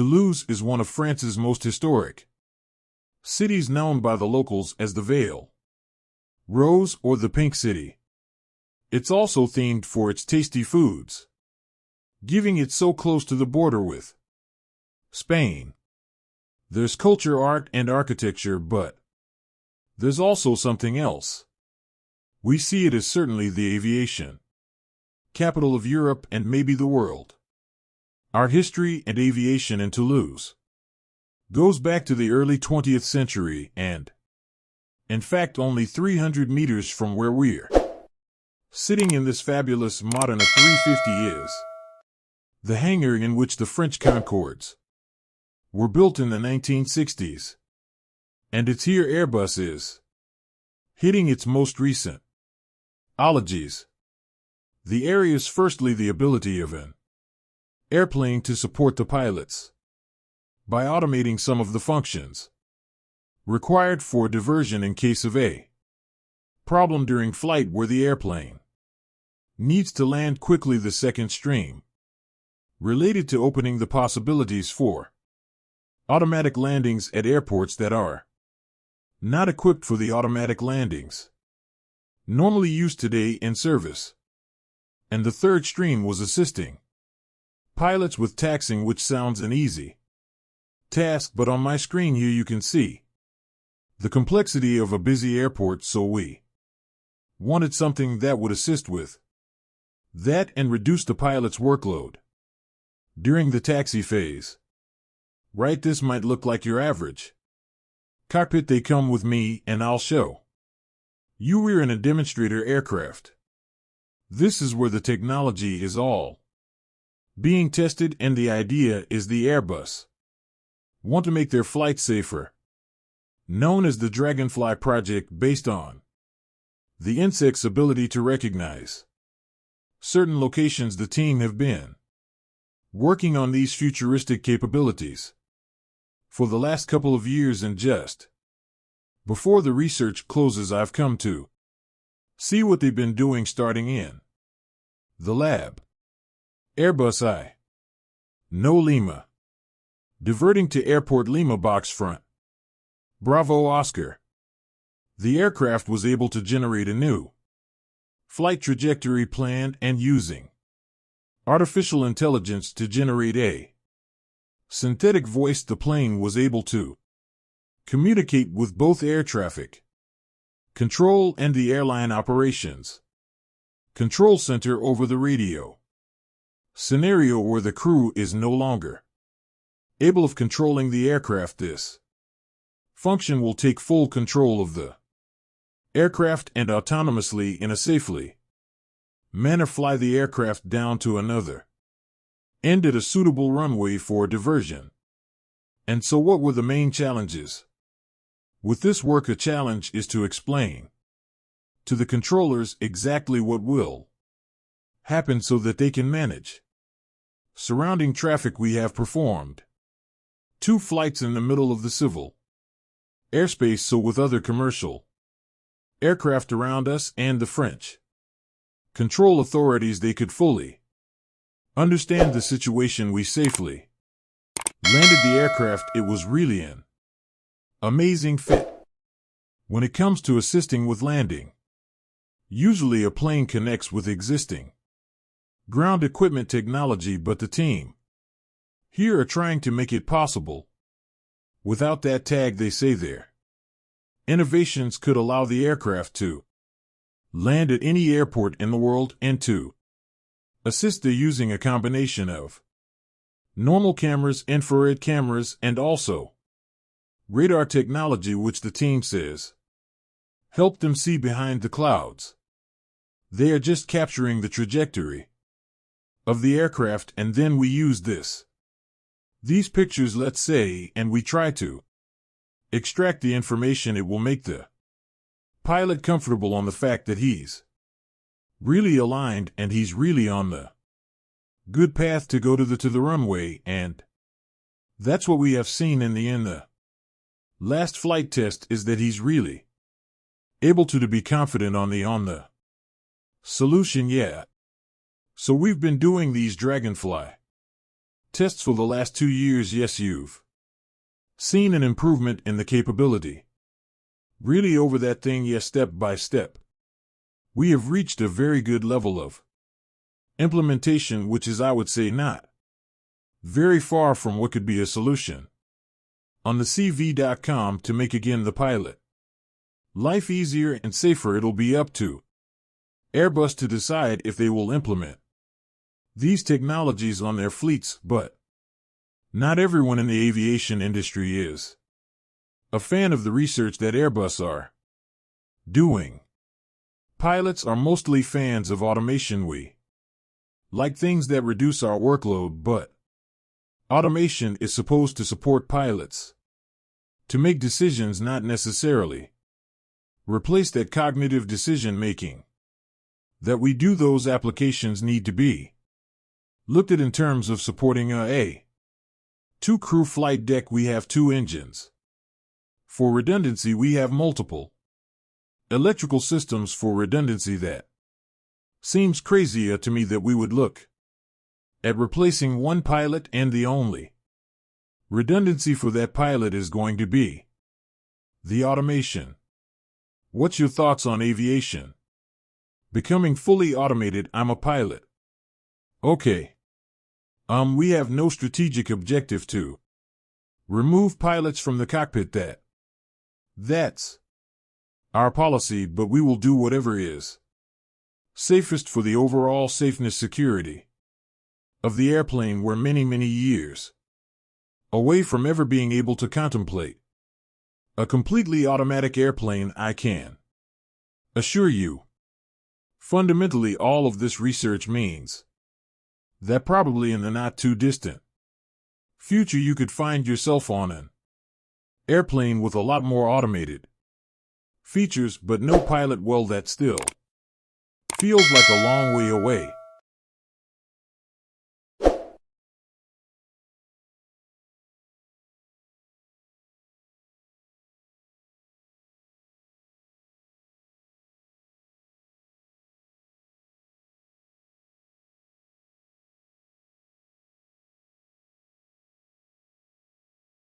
Toulouse is one of France's most historic cities, known by the locals as the Veil, Rose, or the Pink City. It's also themed for its tasty foods, giving it so close to the border with Spain. There's culture, art, and architecture, but there's also something else. We see it as certainly the aviation capital of Europe and maybe the world. Art history and aviation in Toulouse goes back to the early 20th century and, in fact, only 300 meters from where we're sitting in this fabulous modern A350 is the hangar in which the French Concords were built in the 1960s. And it's here Airbus is hitting its most recent ologies. The area is firstly the ability of an airplane to support the pilots by automating some of the functions required for diversion in case of a problem during flight where the airplane needs to land quickly. The second stream related to opening the possibilities for automatic landings at airports that are not equipped for the automatic landings normally used today in service. And the third stream was assisting pilots with taxiing, which sounds an easy task, but on my screen here you can see the complexity of a busy airport, so we wanted something that would assist with that and reduce the pilot's workload during the taxi phase. Right, this might look like your average cockpit. They come with me and I'll show you we're in a demonstrator aircraft. This is where the technology is all being tested, and the idea is the Airbus want to make their flight safer, known as the Dragonfly project, based on the insect's ability to recognize certain locations. The team have been working on these futuristic capabilities for the last couple of years, and just before the research closes I've come to see what they've been doing starting in the lab. Airbus I. No Lima. Diverting to airport Lima box front. Bravo Oscar. The aircraft was able to generate a new flight trajectory plan and using artificial intelligence to generate a synthetic voice. The plane was able to communicate with both air traffic control and the airline operations control center over the radio scenario where the crew is no longer able of controlling the aircraft. This function will take full control of the aircraft and autonomously, in a safely manner, fly the aircraft down to another end at a suitable runway for diversion. And so what were the main challenges with this work? A challenge is to explain to the controllers exactly what will happen so that they can manage surrounding traffic. We have performed 2 flights in the middle of the civil airspace, so with other commercial aircraft around us and the French control authorities, they could fully understand the situation. We safely landed the aircraft. It was really an amazing fit. When it comes to assisting with landing, usually a plane connects with existing ground equipment technology, but the team here are trying to make it possible without that tag. They say their innovations could allow the aircraft to land at any airport in the world and to assist. They're using a combination of normal cameras, infrared cameras, and also radar technology, which the team says helped them see behind the clouds. They are just capturing the trajectory of the aircraft, and then we use these pictures, let's say, and we try to extract the information. It will make the pilot comfortable on the fact that he's really aligned and he's really on the good path to go to the runway, and that's what we have seen in the last flight test, is that he's really able to be confident on the solution. Yeah. So we've been doing these Dragonfly Tests for the last 2 years, yes, you've seen an improvement in the capability. Really over that thing, yes, step by step. We have reached a very good level of implementation, which is, I would say, not very far from what could be a solution. On the CV.com to make again the pilot life easier and safer, it'll be up to Airbus to decide if they will implement these technologies on their fleets, but not everyone in the aviation industry is a fan of the research that Airbus are doing. Pilots are mostly fans of automation. We like things that reduce our workload, but automation is supposed to support pilots to make decisions, not necessarily replace that cognitive decision-making. That we do, those applications need to be looked at in terms of supporting a two-crew flight deck. We have 2 engines. For redundancy, we have multiple electrical systems for redundancy. That seems crazy to me that we would look at replacing one pilot and the only redundancy for that pilot is going to be the automation. What's your thoughts on aviation becoming fully automated? I'm a pilot. Okay. We have no strategic objective to remove pilots from the cockpit. That's our policy, but we will do whatever is safest for the overall safeness, security of the airplane. We're many, many years away from ever being able to contemplate a completely automatic airplane, I can assure you. Fundamentally, all of this research means that probably in the not-too-distant future you could find yourself on an airplane with a lot more automated features, but no pilot. Well, that still feels like a long way away.